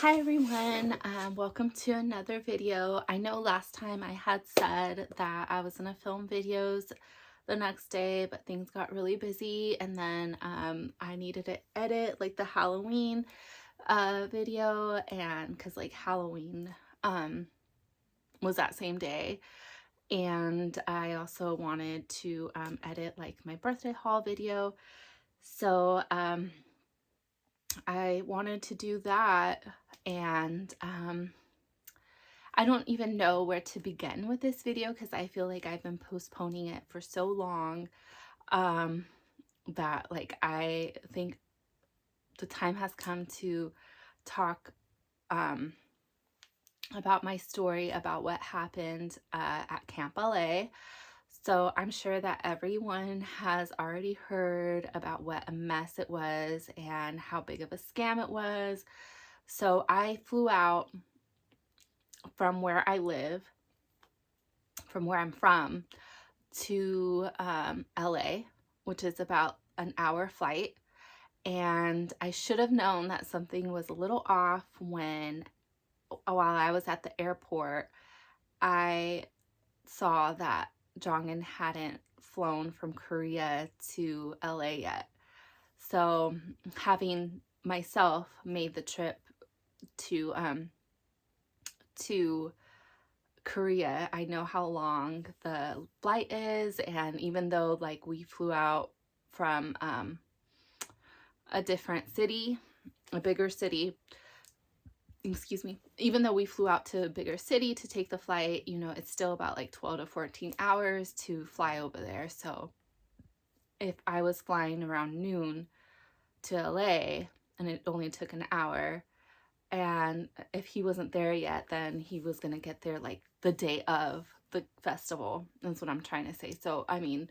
Hi everyone, welcome to another video. I know last time I had said that I was gonna film videos the next day, but things got really busy, and then I needed to edit like the Halloween video, and because like Halloween was that same day, and I also wanted to edit like my birthday haul video. So I wanted to do that, and I don't even know where to begin with this video because I feel like I've been postponing it for so long um, that like I think the time has come to talk um, about my story about what happened at KampLA. So I'm sure that everyone has already heard about what a mess it was and how big of a scam it was. So I flew out from where I live, from where I'm from, to LA, which is about an hour flight. And I should have known that something was a little off when, while I was at the airport, I saw that Jongin hadn't flown from Korea to LA yet. So having myself made the trip to to Korea, I know how long the flight is, and even though like we flew out from a different city, a bigger city, excuse me, even though we flew out to a bigger city to take the flight, you know, it's still about like 12 to 14 hours to fly over there. So if I was flying around noon to LA and it only took an hour, and if he wasn't there yet, then he was gonna get there like the day of the festival. That's what I'm trying to say. So I mean,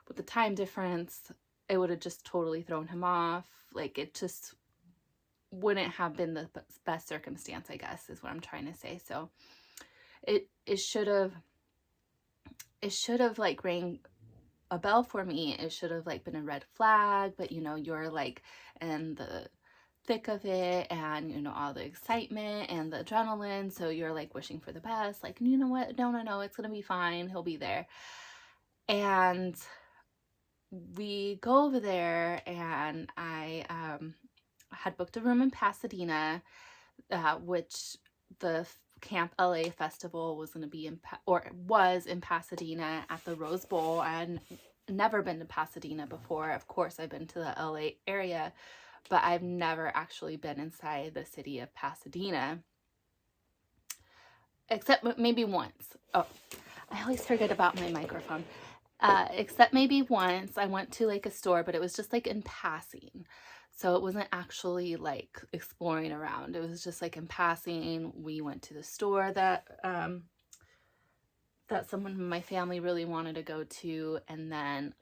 with the time difference, it would have just totally thrown him off. Like it just wouldn't have been the best circumstance, I guess, is what I'm trying to say. So it should have like rang a bell for me. It should have like been a red flag, but you know, you're like in the thick of it, and you know, all the excitement and the adrenaline, so you're like wishing for the best, like, you know what, no, it's gonna be fine, he'll be there. And we go over there, and I had booked a room in Pasadena, which the KampLA festival was going to be in was in Pasadena at the Rose Bowl. And never been to Pasadena before. Of course, I've been to the LA area, but I've never actually been inside the city of Pasadena, except maybe once. Oh, I always forget about my microphone. Except maybe once I went to like a store, but it was just like in passing. So it wasn't actually like exploring around. It was just like in passing. We went to the store that that someone in my family really wanted to go to, and then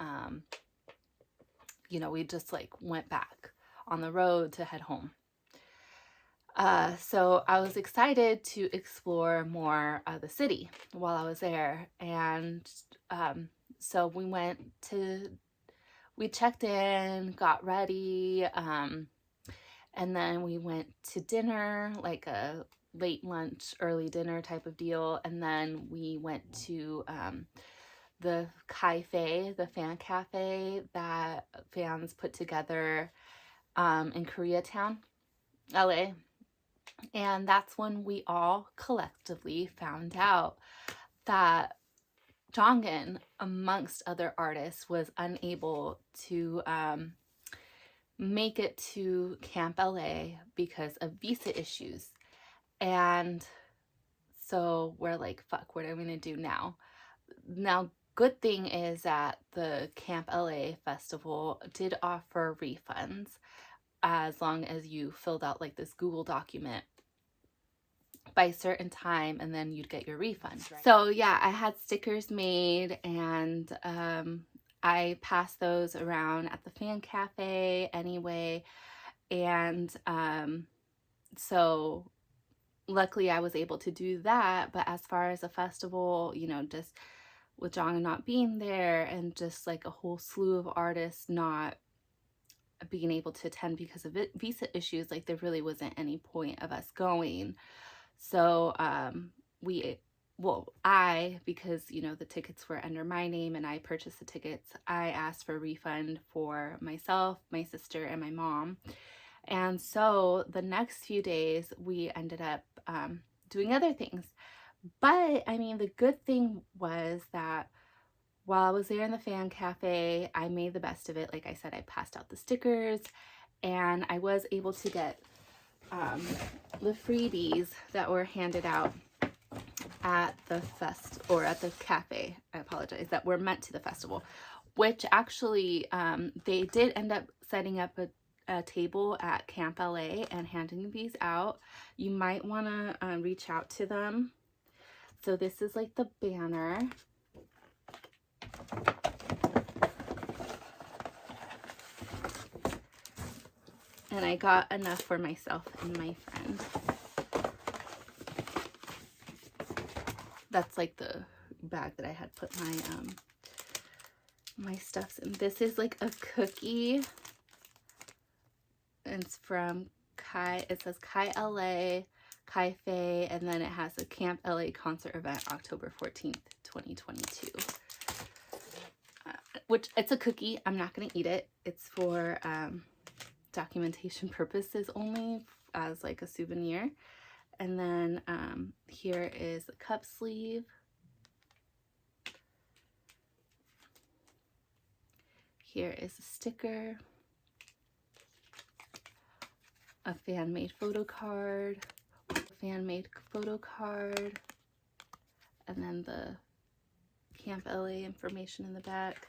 you know, we just like went back on the road to head home. So I was excited to explore more of the city while I was there. And so we checked in, got ready, and then we went to dinner, like a late lunch, early dinner type of deal. And then we went to the cafe, the fan cafe that fans put together in Koreatown, LA. And that's when we all collectively found out that Jongin, amongst other artists, was unable to make it to KampLA because of visa issues. And so we're like, fuck, what are we gonna do now? Now, good thing is that the KampLA festival did offer refunds as long as you filled out like this Google document by a certain time, and then you'd get your refund. Right? So yeah, I had stickers made, and I passed those around at the fan cafe anyway. And so luckily I was able to do that. But as far as a festival, you know, just with Jong not being there, and just like a whole slew of artists not being able to attend because of visa issues, like there really wasn't any point of us going. So because the tickets were under my name and I purchased the tickets, I asked for a refund for myself, my sister, and my mom. And so the next few days we ended up doing other things. But I mean, the good thing was that while I was there in the fan cafe, I made the best of it. Like I said, I passed out the stickers and I was able to get the freebies that were handed out at the at the cafe, I apologize, that were meant to the festival, which actually they did end up setting up a table at KampLA and handing these out. You might want to reach out to them. So this is like the banner. And I got enough for myself and my friend. That's like the bag that I had put my my stuffs in. This is like a cookie. It's from it says KampLA, Kai-Fei, and then it has a KampLA concert event October 14th, 2022. Which it's a cookie. I'm not going to eat it. It's for documentation purposes only, as like a souvenir. And then here is a cup sleeve. Here is a sticker, a fan-made photo card, and then the KampLA information in the back,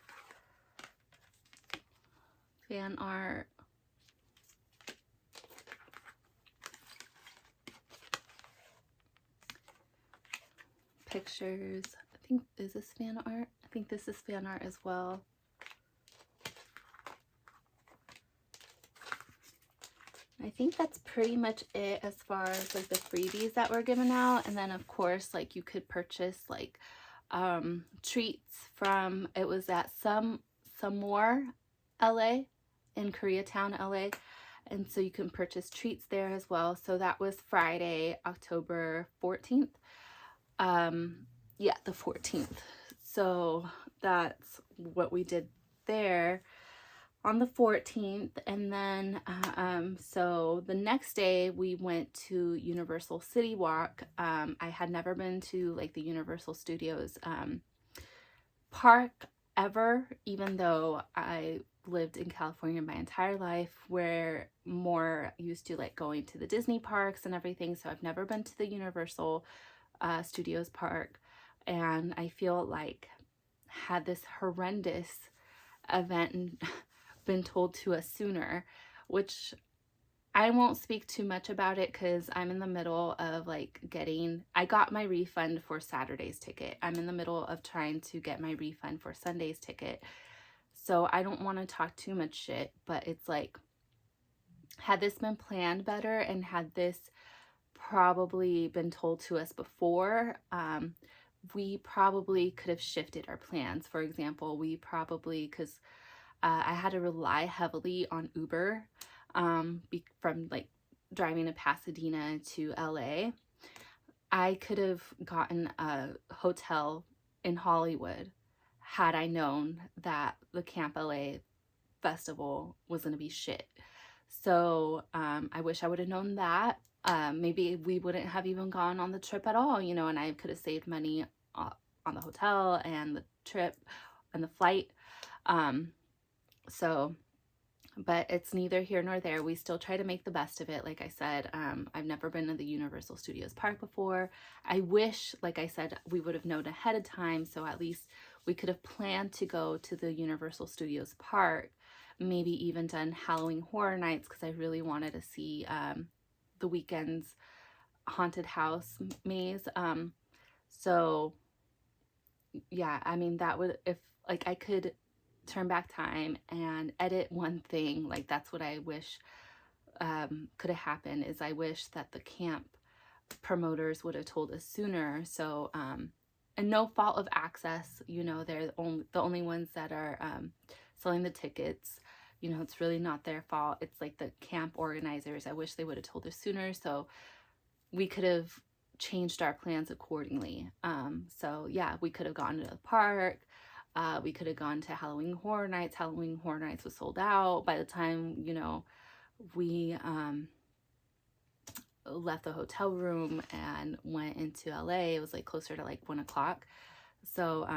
fan art, pictures. I think, is this fan art? I think this is fan art as well. I think that's pretty much it as far as like the freebies that were given out. And then of course, like you could purchase like treats from, it was at some more LA, in Koreatown, LA. And so you can purchase treats there as well. So that was Friday, October 14th. Yeah, the 14th. So that's what we did there on the 14th. And then so the next day we went to Universal City Walk. I had never been to like the Universal Studios park ever, even though I lived in California my entire life, where more used to like going to the Disney parks and everything. So I've never been to the Universal Studios park, and I feel like had this horrendous event been told to us sooner, which I won't speak too much about it because I'm in the middle of like I got my refund for Saturday's ticket. I'm in the middle of trying to get my refund for Sunday's ticket. So I don't want to talk too much shit, but it's like, had this been planned better and had this probably been told to us before, we probably could have shifted our plans. For example, we probably, because I had to rely heavily on Uber from like driving to Pasadena to LA. I could have gotten a hotel in Hollywood had I known that the KampLA festival was going to be shit. So I wish I would have known that. Maybe we wouldn't have even gone on the trip at all, and I could have saved money on the hotel and the trip and the flight. But it's neither here nor there. We still try to make the best of it. Like I said, I've never been to the Universal Studios park before. I wish, like I said, we would have known ahead of time, so at least we could have planned to go to the Universal Studios park, maybe even done Halloween Horror Nights, because I really wanted to see the Weeknd's haunted house maze. So yeah, I mean, that would, if like I could turn back time and edit one thing, like that's what I wish could have happened, is I wish that the camp promoters would have told us sooner. So and no fault of Access, they're the only ones that are selling the tickets. you know, it's really not their fault. It's like the camp organizers. I wish they would have told us sooner so we could have changed our plans accordingly. So yeah, we could have gone to the park. We could have gone to Halloween Horror Nights. Halloween Horror Nights was sold out by the time, you know, we left the hotel room and went into LA. It was like closer to like 1 o'clock. So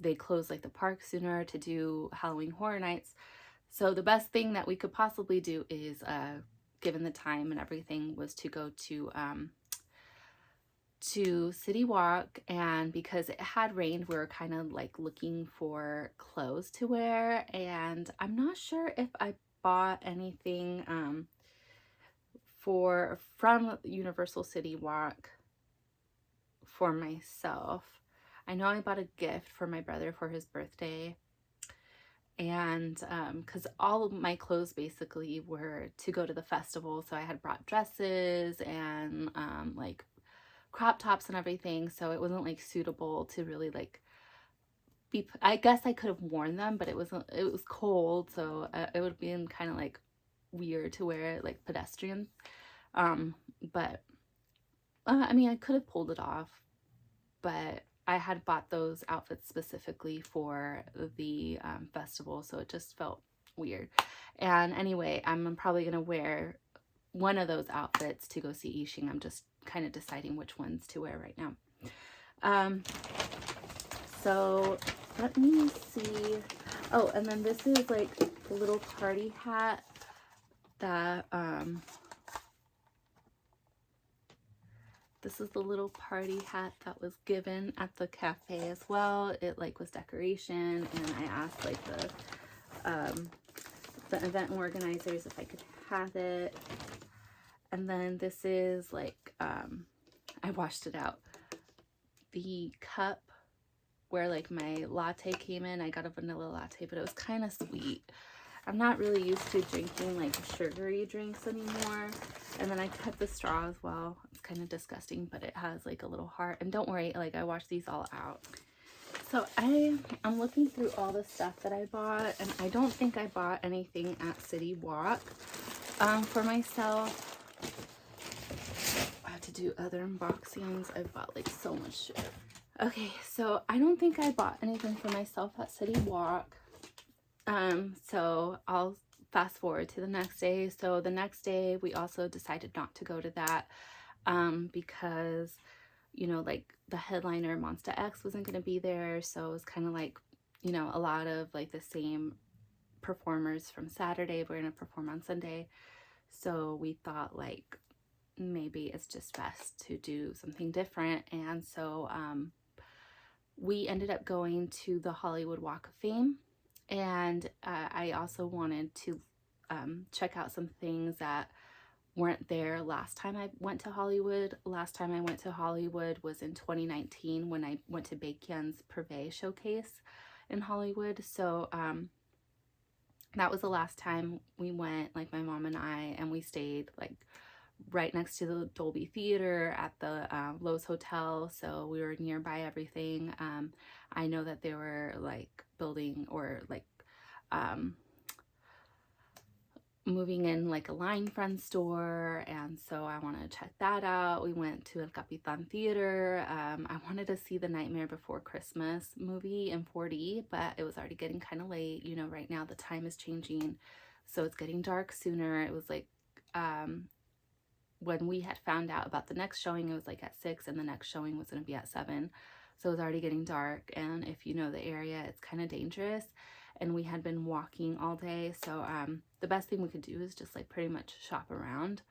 they closed like the park sooner to do Halloween Horror Nights. So the best thing that we could possibly do is, given the time and everything, was to go to City Walk. And because it had rained, we were kind of like looking for clothes to wear. And I'm not sure if I bought anything from Universal City Walk for myself. I know I bought a gift for my brother for his birthday, and because all of my clothes basically were to go to the festival, so I had brought dresses and like crop tops and everything, so it wasn't like suitable to really like be, I guess I could have worn them, but it was cold, so it would have been kind of like weird to wear it like pedestrian. But I mean, I could have pulled it off, but I had bought those outfits specifically for the festival, so it just felt weird. And anyway, I'm probably gonna wear one of those outfits to go see Yixing. I'm just kind of deciding which ones to wear right now. So let me see. Oh, and then this is like a little party hat that this is the little party hat that was given at the cafe as well. It like was decoration, and I asked like the event organizers if I could have it. And then this is like I washed it out. The cup where like my latte came in, I got a vanilla latte, but it was kind of sweet. I'm not really used to drinking like sugary drinks anymore. And then I cut the straw as well. It's kind of disgusting, but it has like a little heart. And don't worry, like I washed these all out. So I'm looking through all the stuff that I bought, and I don't think I bought anything at City Walk for myself. I have to do other unboxings. I bought like so much shit. Okay, so I don't think I bought anything for myself at City Walk. So I'll fast forward to the next day. So the next day we also decided not to go to that because, you know, like the headliner Monsta X wasn't going to be there. So it was kind of like, you know, a lot of like the same performers from Saturday were going to perform on Sunday. So we thought like maybe it's just best to do something different. And so we ended up going to the Hollywood Walk of Fame. And I also wanted to check out some things that weren't there last time I went to Hollywood. Last time I went to Hollywood was in 2019 when I went to Baekhyun's Privé showcase in Hollywood. So that was the last time we went, like my mom and I, and we stayed like right next to the Dolby Theater at the Lowe's Hotel, so we were nearby everything. I know that they were like building or like moving in like a line front store, and so I wanted to check that out. We went to El Capitan Theater. I wanted to see the Nightmare Before Christmas movie in 4D, but it was already getting kind of late. You know, right now the time is changing, so it's getting dark sooner. It was like when we had found out about the next showing, it was like at 6, and the next showing was going to be at 7. So it was already getting dark, and if you know the area, it's kind of dangerous. And we had been walking all day, so the best thing we could do is just like pretty much shop around.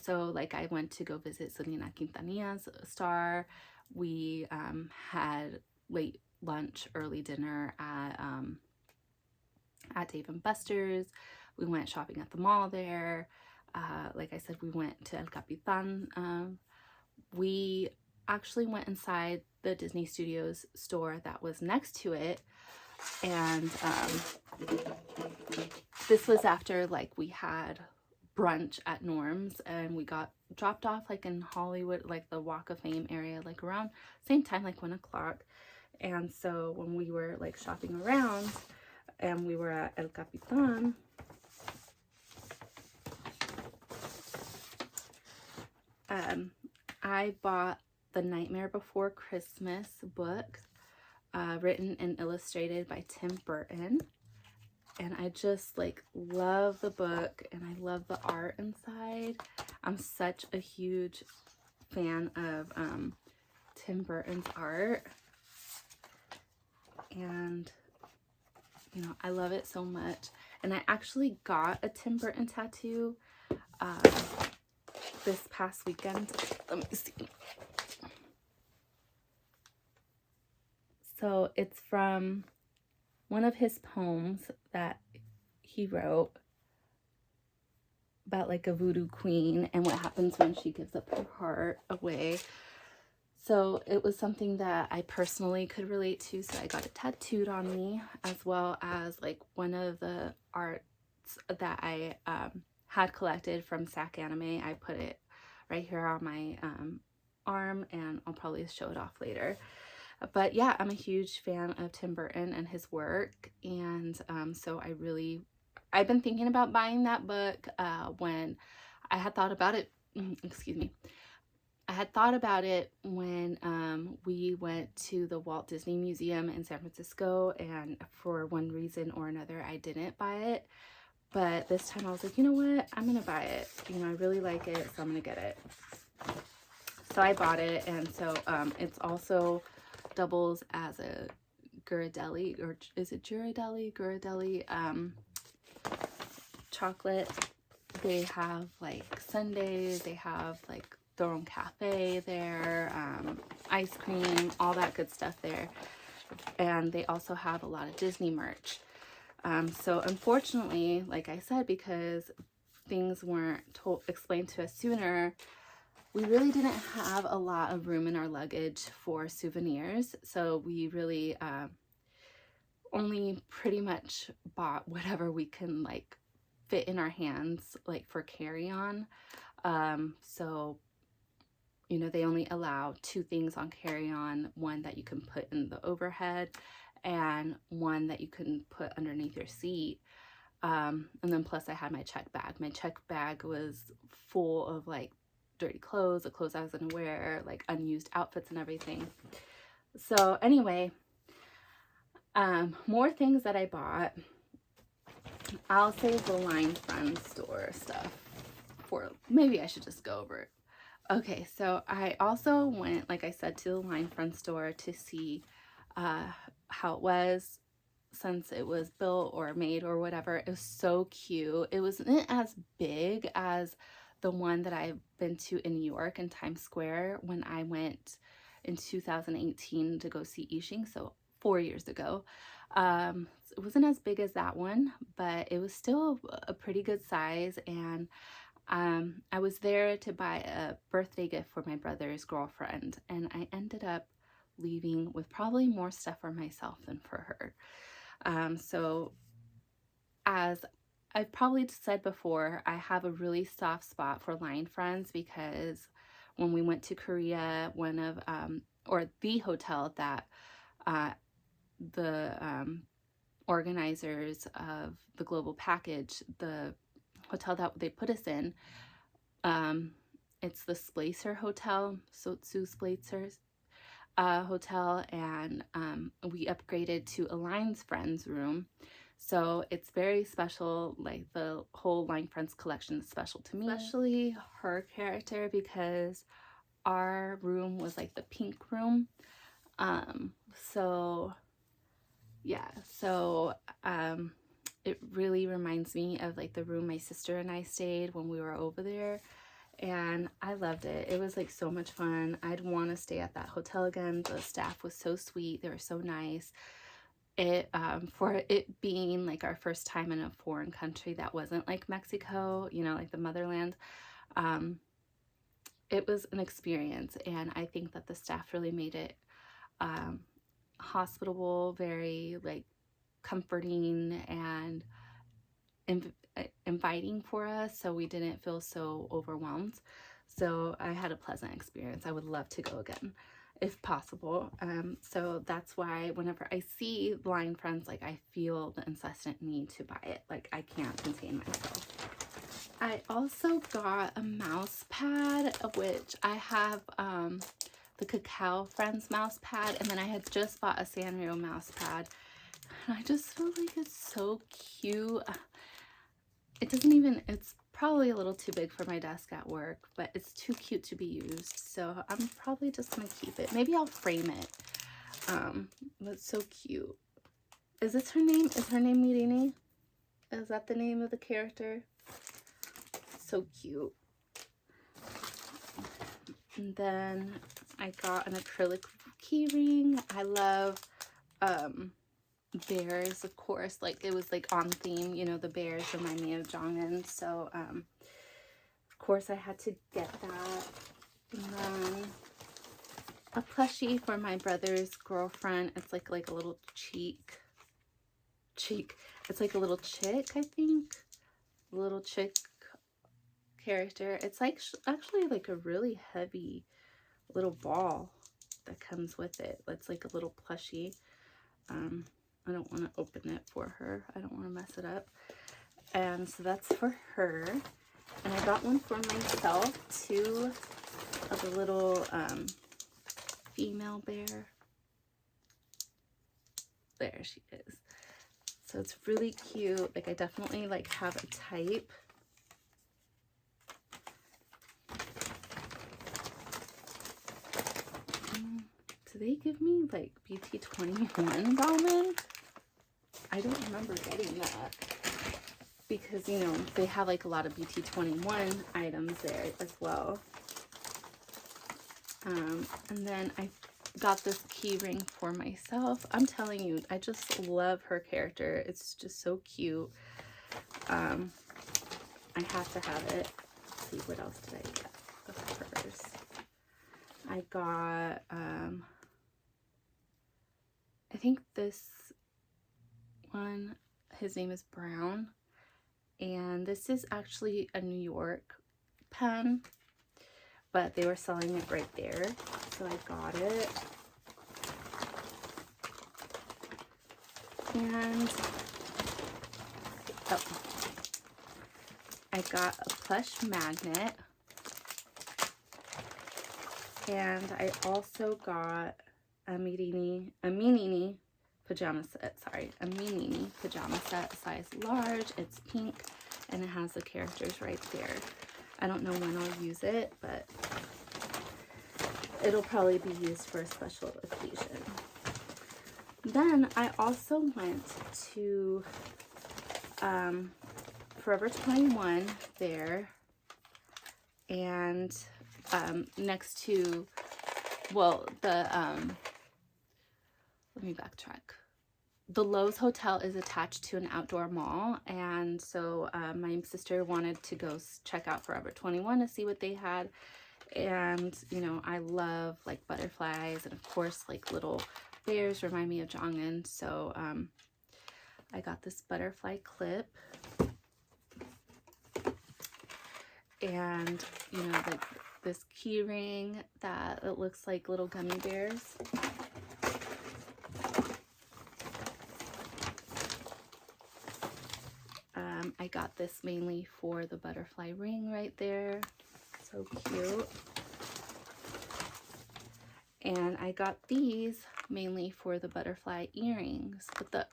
So like I went to go visit Selena Quintanilla's star. We had late lunch, early dinner at Dave & Buster's. We went shopping at the mall there. Like I said, we went to El Capitan. We actually went inside the Disney Studios store that was next to it, and this was after like we had brunch at Norm's, and we got dropped off like in Hollywood, like the Walk of Fame area, like around same time, like 1 o'clock. And so when we were like shopping around, and we were at El Capitan, I bought the Nightmare Before Christmas book, written and illustrated by Tim Burton. And I just like love the book, and I love the art inside. I'm such a huge fan of Tim Burton's art, and you know, I love it so much. And I actually got a Tim Burton tattoo this past weekend. Let me see. So it's from one of his poems that he wrote about like a voodoo queen and what happens when she gives up her heart away. So it was something that I personally could relate to, so I got it tattooed on me, as well as like one of the arts that I had collected from SAC Anime. I put it right here on my arm, and I'll probably show it off later. But yeah, I'm a huge fan of Tim Burton and his work, and so I've been thinking about buying that book when I had thought about it, excuse me. I had thought about it when we went to the Walt Disney Museum in San Francisco, and for one reason or another, I didn't buy it. But this time I was like, you know what? I'm going to buy it. You know, I really like it, so I'm going to get it. So I bought it, and so it's also doubles as a Ghirardelli, or is it Ghirardelli chocolate. They have like sundaes, they have like their own cafe there, ice cream, all that good stuff there. And they also have a lot of Disney merch. So unfortunately, like I said, because things weren't explained to us sooner, we really didn't have a lot of room in our luggage for souvenirs. So we really only pretty much bought whatever we can like fit in our hands, like for carry-on. So you know, they only allow 2 things on carry-on, one that you can put in the overhead and one that you can put underneath your seat. And then plus I had my check bag. My check bag was full of like dirty clothes, the clothes I was gonna wear, like unused outfits and everything. So anyway, more things that I bought. I'll save the line friend store stuff for, maybe I should just go over it. Okay, so I also went, like I said, to the line friend store to see how it was since it was built or made or whatever. It was so cute. It wasn't as big as the one that I've been to in New York in Times Square when I went in 2018 to go see Yixing, so 4 years ago. It wasn't as big as that one, but it was still a pretty good size, and I was there to buy a birthday gift for my brother's girlfriend, and I ended up leaving with probably more stuff for myself than for her. So as I've probably said before, I have a really soft spot for line friends because when we went to Korea, one of, or the hotel that the organizers of the global package, the hotel that they put us in, it's the Splacer Hotel, Sotsu Splacer's hotel, and we upgraded to a Line's Friends room. So it's very special, like the whole Line Friends collection is special to me. Especially her character, because our room was like the pink room. So yeah, so it really reminds me of like the room my sister and I stayed when we were over there, and I loved it. It was like so much fun. I'd want to stay at that hotel again. The staff was so sweet, they were so nice. It for it being like our first time in a foreign country that wasn't like Mexico, you know, like the motherland, it was an experience, and I think that the staff really made it hospitable, very like comforting and inviting for us, so we didn't feel so overwhelmed. So I had a pleasant experience. I would love to go again. if possible. So that's why whenever I see blind friends, like I feel the incessant need to buy it. Like I can't contain myself. I also got a mouse pad, which I have the Cacao Friends mouse pad, and then I had just bought a Sanrio mouse pad. And I just feel like it's so cute. It doesn't even, it's probably a little too big for my desk at work, but it's too cute to be used. So I'm probably just gonna keep it. Maybe I'll frame it. But it's so cute. Is this her name? Is her name Mirini? Is that the name of the character? So cute. And then I got an acrylic key ring. I love bears, of course. Like it was like on theme, you know, the bears remind me of Jongin. So of course I had to get that. And then a plushie for my brother's girlfriend. It's like a little cheek. It's like a little chick, I think. A little chick character. It's like actually like a really heavy little ball that comes with it. It's like a little plushie. I don't want to open it for her. I don't want to mess it up. And so that's for her. And I got one for myself too, of a little female bear. There she is. So it's really cute. Like I definitely like have a type. Do they give me like BT21 ramen? I don't remember getting that because, you know, they have like a lot of BT21 items there as well. And then I got this key ring for myself. I'm telling you, I just love her character. It's just so cute. I have to have it. Let's see, what else did I get of hers? I got, I think this one, his name is Brown, and this is actually a New York pen, but they were selling it right there, so I got it. And oh, I got a plush magnet, and I also got a Minini pajama set, a Minini pajama set, size large. It's pink, and it has the characters right there. I don't know when I'll use it, but it'll probably be used for a special occasion. Then I also went to Forever 21 there, and next to, well, the let me backtrack. The Lowe's Hotel is attached to an outdoor mall, and so my sister wanted to go check out Forever 21 to see what they had. And you know, I love like butterflies, and of course like little bears remind me of Jongin, so I got this butterfly clip, and you know, like this key ring that it looks like little gummy bears. I got this mainly for the butterfly ring right there. So cute. And I got these mainly for the butterfly earrings, but the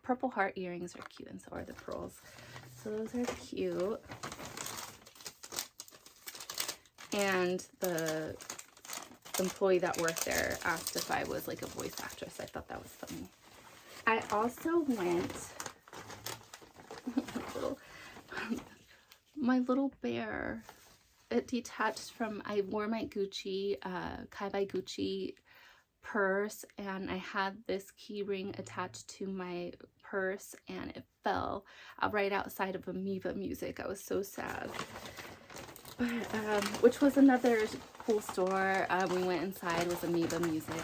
purple heart earrings are cute, and so are the pearls. So those are cute. And the employee that worked there asked if I was like a voice actress. I thought that was funny. I also went my little bear, it detached from, I wore my Gucci, Kai by Gucci purse, and I had this key ring attached to my purse, and it fell right outside of Amoeba Music. I was so sad. But, which was another cool store. We went inside, was Amoeba Music.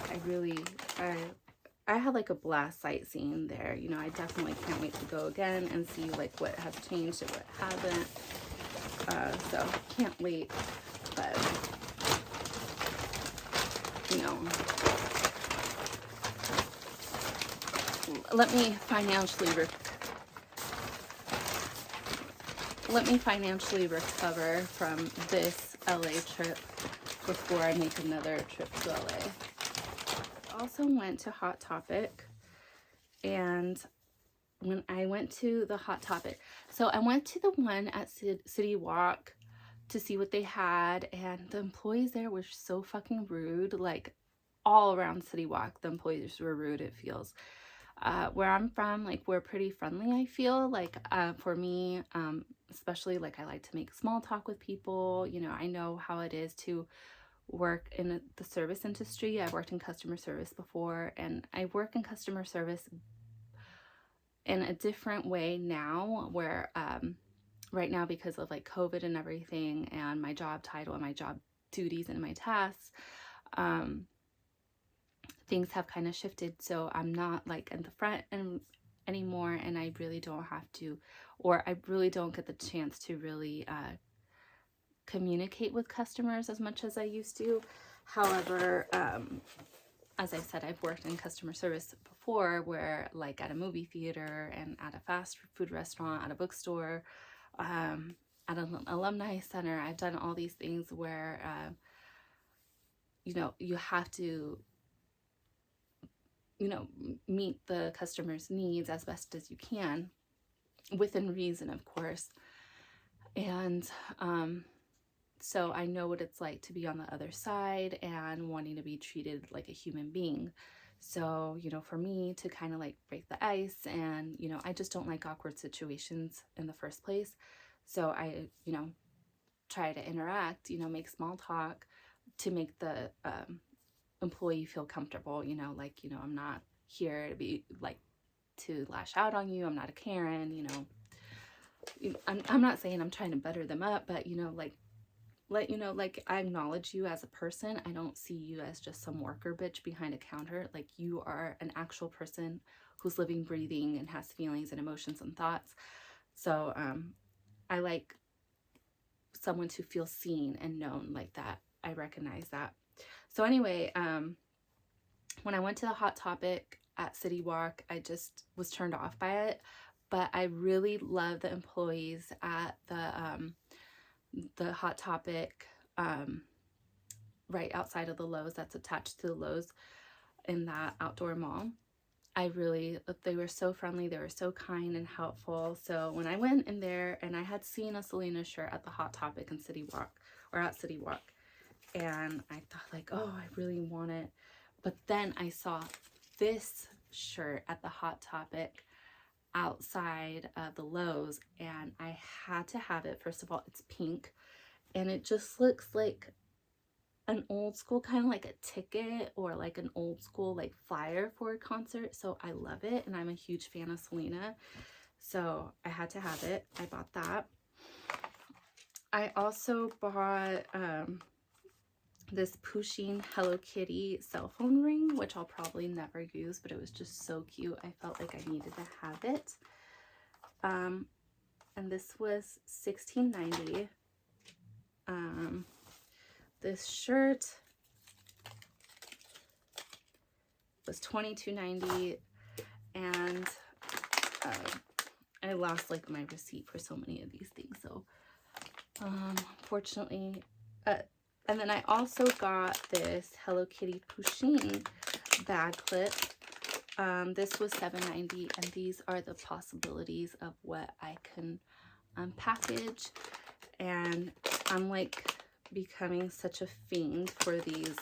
I had like a blast sightseeing there. You know, I definitely can't wait to go again and see like what has changed and what hasn't. So can't wait. But you know, let me financially recover from this LA trip before I make another trip to LA. Also went to Hot Topic, and when I went to the Hot Topic, so I went to the one at City Walk to see what they had, and the employees there were so fucking rude. Like, all around City Walk, the employees were rude, it feels. Where I'm from, like, we're pretty friendly, I feel. Like, for me, especially, like, I like to make small talk with people. You know, I know how it is to work in the service industry. I've worked in customer service before, and I work in customer service in a different way now, where right now, because of like COVID and everything, and my job title and my job duties and my tasks, things have kind of shifted. So I'm not like in the front anymore, and I really don't have to, or I really don't get the chance to really communicate with customers as much as I used to. However, as I said, I've worked in customer service before, where like at a movie theater and at a fast food restaurant, at a bookstore, at an alumni center. I've done all these things where, you know, you have to, you know, meet the customer's needs as best as you can, within reason, of course. And so I know what it's like to be on the other side and wanting to be treated like a human being. So, you know, for me to kind of like break the ice, and, you know, I just don't like awkward situations in the first place. So I, you know, try to interact, you know, make small talk to make the employee feel comfortable, you know, like, you know, I'm not here to be like to lash out on you. I'm not a Karen, you know. I'm not saying I'm trying to butter them up, but, you know, like, let you know, like, I acknowledge you as a person. I don't see you as just some worker bitch behind a counter. Like, you are an actual person who's living, breathing, and has feelings and emotions and thoughts. So I like someone to feel seen and known like that. I recognize that. So anyway, when I went to the Hot Topic at City Walk, I just was turned off by it. But I really love the employees at the Hot Topic, right outside of the Lowe's, that's attached to the Lowe's in that outdoor mall. They were so friendly, they were so kind and helpful. So when I went in there, and I had seen a Selena shirt at the Hot Topic in City Walk, or at City Walk, and I thought like, oh, I really want it. But then I saw this shirt at the Hot Topic outside of the Lowe's, and I had to have it. First of all, it's pink, and it just looks like an old school, kind of like a ticket or like an old school like flyer for a concert. So I love it, and I'm a huge fan of Selena, so I had to have it. I bought that. I also bought this Pusheen Hello Kitty cell phone ring, which I'll probably never use, but it was just so cute. I felt like I needed to have it. And this was $16.90. This shirt was $22.90, and I lost like my receipt for so many of these things. So fortunately, and then I also got this Hello Kitty Pusheen bag clip. This was $7.90, and these are the possibilities of what I can package. And I'm like becoming such a fiend for these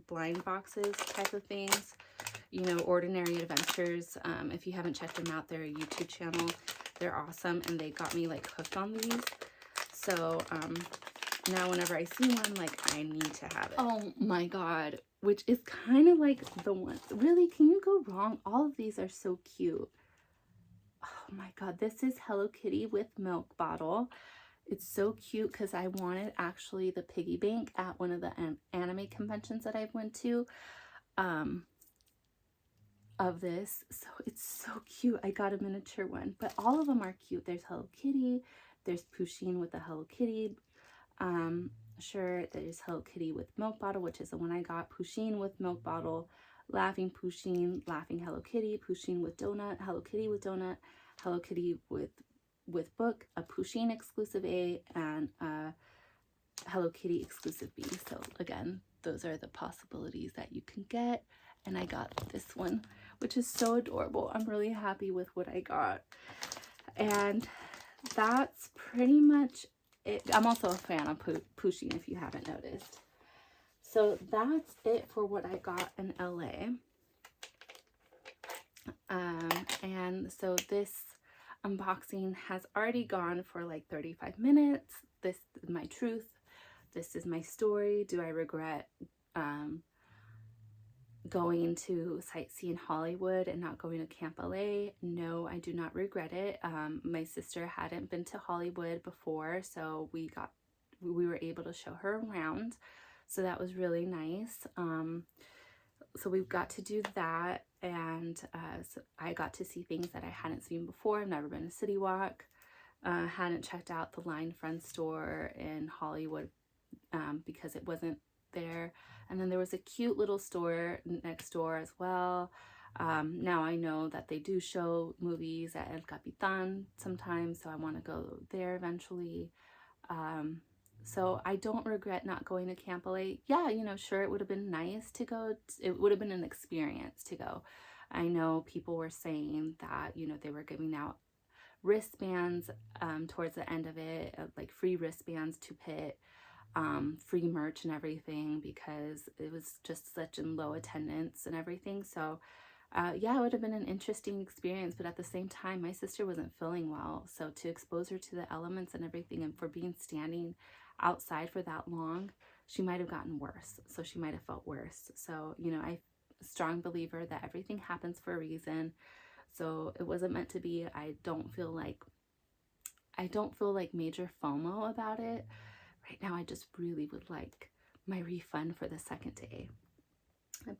blind boxes type of things. You know, Ordinary Adventures. If you haven't checked them out, they're a YouTube channel. They're awesome, and they got me like hooked on these. So now whenever I see one, like, I need to have it. Oh my god, which is kind of like the one. Really, can you go wrong? All of these are so cute. Oh my god, this is Hello Kitty with milk bottle. It's so cute because I wanted actually the piggy bank at one of the anime conventions that I went to of this. So it's so cute. I got a miniature one, but all of them are cute. There's Hello Kitty, there's Pusheen with the Hello Kitty shirt. There's Hello Kitty with milk bottle, which is the one I got. Pusheen with milk bottle. Laughing Pusheen, Laughing Hello Kitty. Pusheen with donut. Hello Kitty with donut. Hello Kitty with book. A Pusheen exclusive A and a Hello Kitty exclusive B. So again, those are the possibilities that you can get. And I got this one, which is so adorable. I'm really happy with what I got. And that's pretty much it. I'm also a fan of Pusheen, if you haven't noticed. So that's it for what I got in LA. And so this unboxing has already gone for like 35 minutes. This is my truth. This is my story. Do I regret going to sightsee in Hollywood and not going to KampLA? No, I do not regret it. My sister hadn't been to Hollywood before, so we were able to show her around. So that was really nice. So we got to do that, and so I got to see things that I hadn't seen before. I've never been to City Walk. Hadn't checked out the Line Friend store in Hollywood because it wasn't there. And then there was a cute little store next door as well. Now I know that they do show movies at El Capitan sometimes, so I want to go there eventually. So I don't regret not going to KampLA. Yeah, you know, sure, it would have been nice to go. It would have been an experience to go. I know people were saying that, you know, they were giving out wristbands towards the end of it, like free wristbands to pit, free merch and everything, because it was just such in low attendance and everything. So yeah, it would have been an interesting experience, but at the same time, my sister wasn't feeling well. So to expose her to the elements and everything, and for being standing outside for that long, she might have gotten worse. So she might have felt worse. So, you know, I'm a strong believer that everything happens for a reason. So it wasn't meant to be. I don't feel like major FOMO about it. Right now, I just really would like my refund for the second day.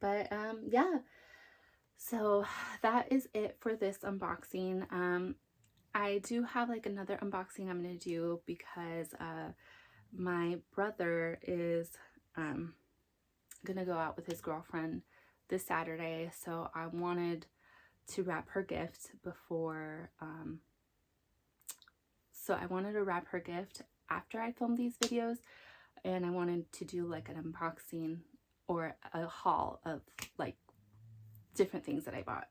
But yeah, so that is it for this unboxing. I do have like another unboxing I'm going to do because my brother is going to go out with his girlfriend this Saturday. So I wanted to wrap her gift before, so I wanted to wrap her gift after I filmed these videos, and I wanted to do like an unboxing or a haul of like different things that I bought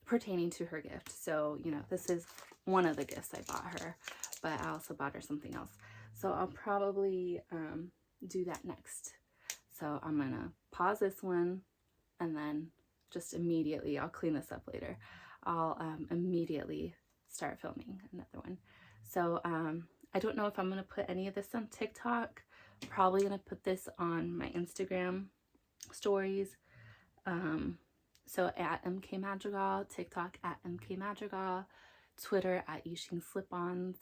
pertaining to her gift. So, you know, this is one of the gifts I bought her, but I also bought her something else. So I'll probably do that next. So I'm gonna pause this one and then just immediately, I'll clean this up later. I'll immediately start filming another one. So I don't know if I'm gonna put any of this on TikTok. Probably gonna put this on my Instagram stories. So at MK Madrigal, TikTok at MK Madrigal, Twitter at Yixing Slip-Ons.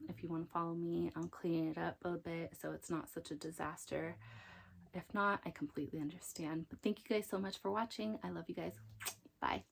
If you want to follow me, I'll clean it up a bit so it's not such a disaster. If not, I completely understand. But thank you guys so much for watching. I love you guys. Bye.